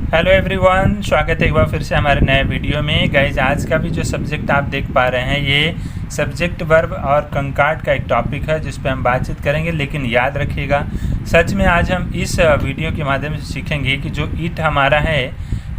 Hello everyone, स्वागत है एक बार फिर से हमारे नए वीडियो में। गाइज आज का भी जो सब्जेक्ट आप देख पा रहे हैं ये सब्जेक्ट वर्ब और कंकार्ड का एक टॉपिक है जिस पे हम बातचीत करेंगे। लेकिन याद रखिएगा, सच में आज हम इस वीडियो के माध्यम से सीखेंगे कि जो इट हमारा है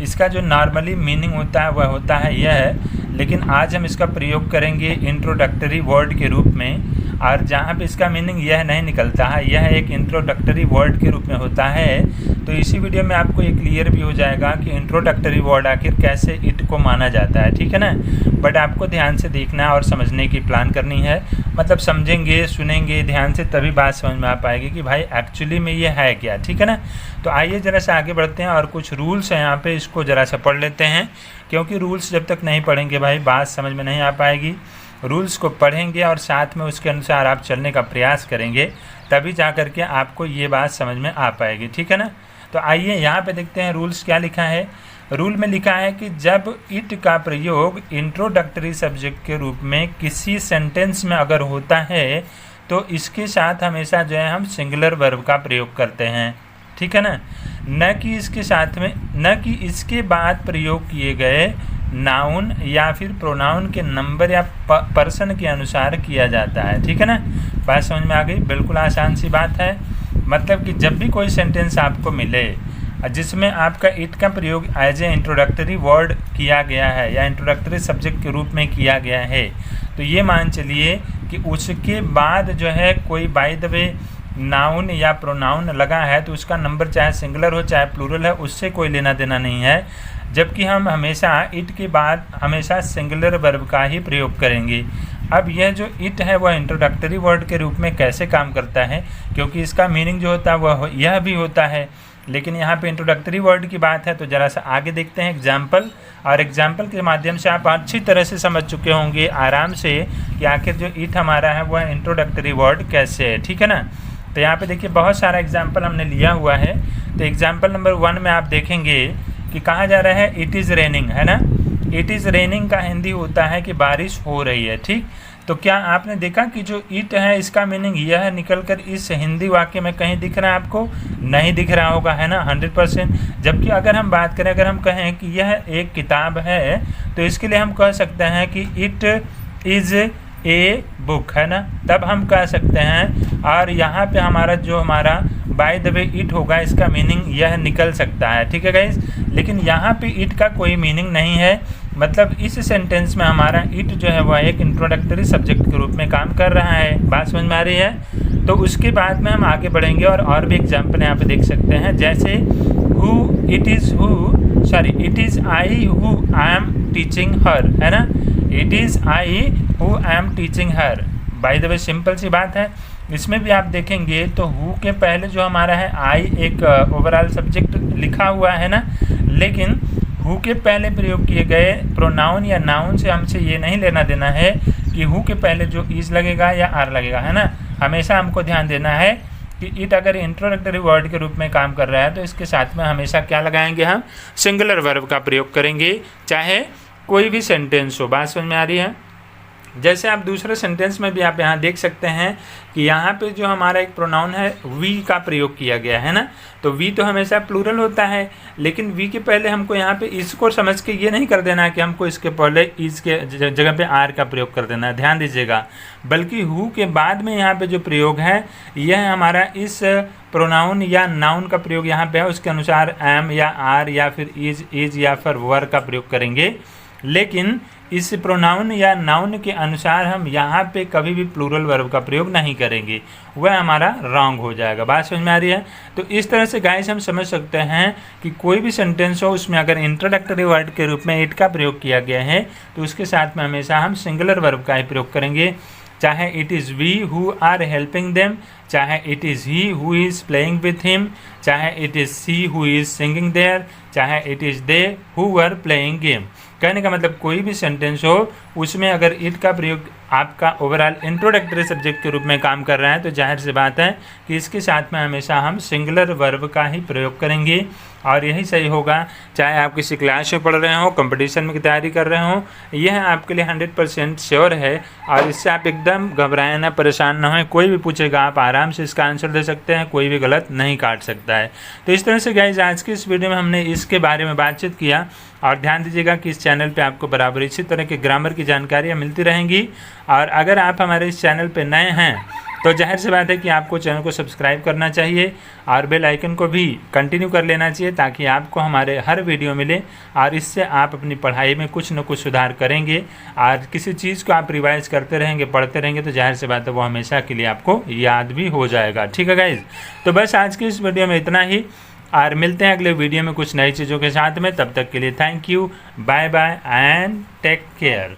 इसका जो नॉर्मली मीनिंग होता है वह होता है यह, लेकिन आज हम इसका प्रयोग करेंगे इंट्रोडक्टरी वर्ड के रूप में। और जहाँ पे इसका मीनिंग यह नहीं निकलता है, यह एक इंट्रोडक्टरी वर्ड के रूप में होता है। तो इसी वीडियो में आपको ये क्लियर भी हो जाएगा कि इंट्रोडक्टरी वर्ड आखिर कैसे इट को माना जाता है, ठीक है ना। बट आपको ध्यान से देखना और समझने की प्लान करनी है, मतलब समझेंगे सुनेंगे ध्यान से तभी बात समझ में आ पाएगी कि भाई एक्चुअली में ये है क्या, ठीक है ना। तो आइए ज़रा सा आगे बढ़ते हैं और कुछ रूल्स हैं यहाँ पे, इसको ज़रा सा पढ़ लेते हैं, क्योंकि रूल्स जब तक नहीं पढ़ेंगे भाई बात समझ में नहीं आ पाएगी। रूल्स को पढ़ेंगे और साथ में उसके अनुसार आप चलने का प्रयास करेंगे, तभी जा कर के आपको ये बात समझ में आ पाएगी, ठीक है ना। तो आइए यहाँ पे देखते हैं रूल्स क्या लिखा है। रूल में लिखा है कि जब इट का प्रयोग इंट्रोडक्टरी सब्जेक्ट के रूप में किसी सेंटेंस में अगर होता है तो इसके साथ हमेशा जो है हम सिंगुलर वर्ब का प्रयोग करते हैं, ठीक है ना। न कि इसके साथ में, न कि इसके बाद प्रयोग किए गए नाउन या फिर प्रोनाउन के नंबर या पर्सन के अनुसार किया जाता है, ठीक है ना। बात समझ में आ गई, बिल्कुल आसान सी बात है। मतलब कि जब भी कोई सेंटेंस आपको मिले जिसमें आपका इट का प्रयोग एज ए इंट्रोडक्टरी वर्ड किया गया है या इंट्रोडक्टरी सब्जेक्ट के रूप में किया गया है, तो ये मान चलिए कि उसके बाद जो है कोई बाय द वे नाउन या प्रोनाउन लगा है तो उसका नंबर चाहे सिंगुलर हो चाहे प्लूरल है, उससे कोई लेना देना नहीं है। जबकि हम हमेशा इट के बाद हमेशा सिंगुलर वर्ब का ही प्रयोग करेंगे। अब यह जो इट है वह इंट्रोडक्टरी वर्ड के रूप में कैसे काम करता है, क्योंकि इसका मीनिंग जो होता है वह यह भी होता है, लेकिन यहाँ पे इंट्रोडक्टरी वर्ड की बात है। तो ज़रा सा आगे देखते हैं एग्जाम्पल, और एग्जाम्पल के माध्यम से आप अच्छी तरह से समझ चुके होंगे आराम से कि आखिर जो इट हमारा है वह इंट्रोडक्टरी वर्ड कैसे है, ठीक है ना। तो यहाँ पे देखिए बहुत सारा एग्जाम्पल हमने लिया हुआ है। तो एग्जाम्पल नंबर 1 में आप देखेंगे कि कहा जा रहा है इट इज़ रेनिंग, है ना। इट इज़ रेनिंग का हिंदी होता है कि बारिश हो रही है, ठीक। तो क्या आपने देखा कि जो इट है इसका मीनिंग यह निकल कर इस हिंदी वाक्य में कहीं दिख रहा है आपको? नहीं दिख रहा होगा, है ना, 100%। जबकि अगर हम बात करें, अगर हम कहें कि यह एक किताब है तो इसके लिए हम कह सकते हैं कि इट इज़ ए बुक, है ना, तब हम कह सकते हैं। और यहाँ पे हमारा बाय द वे इट होगा, इसका मीनिंग यह निकल सकता है, ठीक है गाइस। लेकिन यहाँ पे इट का कोई मीनिंग नहीं है, मतलब इस सेंटेंस में हमारा इट जो है वह एक इंट्रोडक्टरी सब्जेक्ट के रूप में काम कर रहा है। बात समझ में आ रही है। तो उसके बाद में हम आगे बढ़ेंगे और भी एग्जाम्पल यहाँ पे देख सकते हैं, जैसे it is I who I am teaching her, है ना। It is I who I am teaching her, by the way simple सी बात है। इसमें भी आप देखेंगे तो हु के पहले जो हमारा है आई एक ओवरऑल सब्जेक्ट लिखा हुआ है ना, लेकिन हु के पहले प्रयोग किए गए प्रोनाउन या नाउन से हमसे ये नहीं लेना देना है कि हु के पहले जो इज लगेगा या आर लगेगा, है ना। हमेशा हमको ध्यान देना है कि इट अगर इंट्रोडक्टरी वर्ड के रूप में काम कर रहा है तो इसके साथ में हमेशा क्या लगाएंगे, हम सिंगुलर वर्ब का प्रयोग करेंगे, चाहे कोई भी सेंटेंस हो। बात समझ में आ रही है। जैसे आप दूसरे सेंटेंस में भी आप यहाँ देख सकते हैं कि यहाँ पे जो हमारा एक प्रोनाउन है वी का प्रयोग किया गया है ना। तो वी तो हमेशा प्लूरल होता है, लेकिन वी के पहले हमको यहाँ पे इसको समझ के ये नहीं कर देना है कि हमको इसके पहले इस के जगह पे आर का प्रयोग कर देना है, ध्यान दीजिएगा। बल्कि हु के बाद में यहाँ पे जो प्रयोग है यह हमारा इस प्रोनाउन या नाउन का प्रयोग यहाँ पे है, उसके अनुसार एम या आर या फिर इज या फिर वर का प्रयोग करेंगे। लेकिन इस प्रोनाउन या नाउन के अनुसार हम यहाँ पे कभी भी प्लूरल वर्ब का प्रयोग नहीं करेंगे, वह हमारा रॉन्ग हो जाएगा। बात समझ में आ रही है। तो इस तरह से गाइस हम समझ सकते हैं कि कोई भी सेंटेंस हो उसमें अगर इंट्रोडक्टरी वर्ड के रूप में इट का प्रयोग किया गया है तो उसके साथ में हमेशा हम सिंगुलर वर्ब का ही प्रयोग करेंगे, चाहे it is we who are helping them, चाहे it is he who is playing with him, चाहे it is she who is singing there, चाहे it is they who were playing game. कहने का मतलब कोई भी सेंटेंस हो उसमें अगर इट का प्रयोग आपका ओवरऑल इंट्रोडक्टरी सब्जेक्ट के रूप में काम कर रहा है तो जाहिर सी बात है कि इसके साथ में हमेशा हम सिंगुलर वर्ब का ही प्रयोग करेंगे। और यही सही होगा, चाहे आप किसी क्लास में पढ़ रहे हो, कंपटीशन में की तैयारी कर रहे हो, यह आपके लिए 100% श्योर है। और इससे आप एकदम घबराएं ना, परेशान ना हो, कोई भी पूछेगा आप आराम से इसका आंसर दे सकते हैं, कोई भी गलत नहीं काट सकता है। तो इस तरह से गाइज आज की इस वीडियो में हमने इसके बारे में बातचीत किया। और ध्यान दीजिएगा कि इस चैनल पे आपको बराबर इसी तरह के ग्रामर की जानकारियाँ मिलती रहेंगी। और अगर आप हमारे इस चैनल पे नए हैं तो जाहिर सी बात है कि आपको चैनल को सब्सक्राइब करना चाहिए और बेल आइकन को भी कंटिन्यू कर लेना चाहिए, ताकि आपको हमारे हर वीडियो मिले और इससे आप अपनी पढ़ाई में कुछ न कुछ सुधार करेंगे। और किसी चीज़ को आप रिवाइज करते रहेंगे, पढ़ते रहेंगे, तो जाहिर सी बात है वो हमेशा के लिए आपको याद भी हो जाएगा। ठीक है गाइज, तो बस आज की इस वीडियो में इतना ही, और मिलते हैं अगले वीडियो में कुछ नई चीज़ों के साथ में। तब तक के लिए thank you, bye bye and take care.